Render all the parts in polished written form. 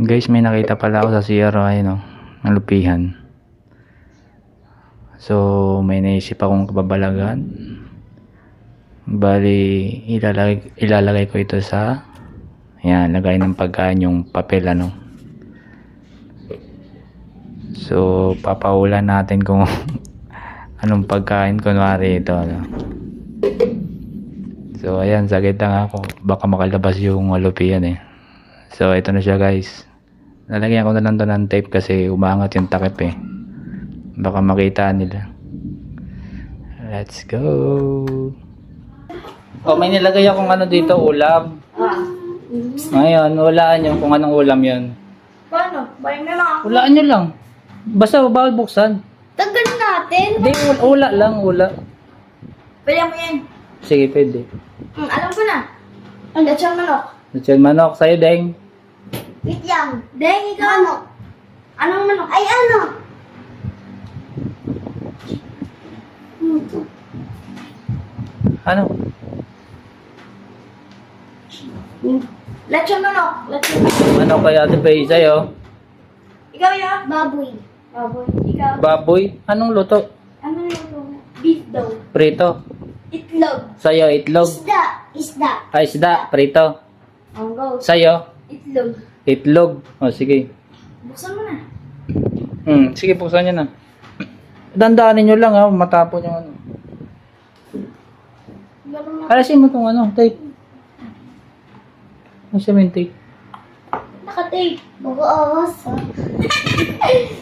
Guys, may nakita pala ako sa CR, ayun, ang lupihan. So, may naisip akong kababalagan. Bali, ilalagay ko ito sa, yan, lagay ng pagkain yung papel, ano. So, papaulan natin kung anong pagkain, kunwari ito, ano. So, ayan, saglit lang ako. Baka makalabas yung lupihan eh. So, ito na siya, guys. Lalagyan ko na lang to ng tape kasi umangat yung takip eh. Baka makita nila. Let's go. Oh, may nilagay akong ano dito, ulam. Ngayon, walaan nyo kung anong ulam yun. Paano? Bayan na lang. Walaan nyo lang. Basta bawal buksan. Tagal natin. Hindi, ula lang, ula. Pwede mo yan. Sige, pwede. Alam ko na. Lechon manok. Lechon manok, sa'yo, Deng. Wait lang. Deng, ikaw ano? Anong manok? Ay, ano? Ano? Lechon manok. Lechon manok. Ano kaya ate Faye sa'yo? Ikaw yan? Baboy. Baboy. Ikaw? Baboy? Anong luto? Ano yung beef daw? Prito. Itlog. Sa'yo, itlog. Isda. Isda. Ay, isda, prito. Ang go. Sa'yo, Itlog. itlog. O, sige. Buksan mo na. Sige, buksan nyo na. Dandaanin nyo lang ha, matapon yung ano. Ganun na. Alasin mo itong ano, tape. Alasin mo yung tape. Naka-tape. Mag-aawas ha.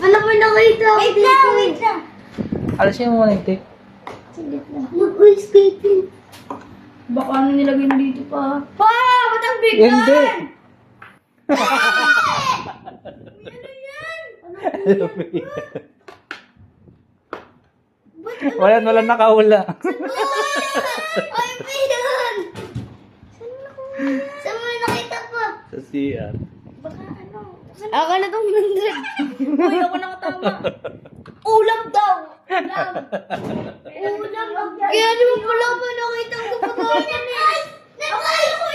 Alam mo nakita. Wait lang, wait lang. Alasin mo muna yung tape. Saglit lang. Mag-escaping. Baka ano nilagay mo dito pa? Pa! Ba't ang big Hindi. Wala nakahula. Ay, Pidan! Saan mo nakita pa? Sa CR. Baka ano? Ako na itong 100. Uy, ako nakatama. Ulam daw! Ulam! Ulam! Kaya naman pala ba nakita ko pagkain yan eh? Nakaya ko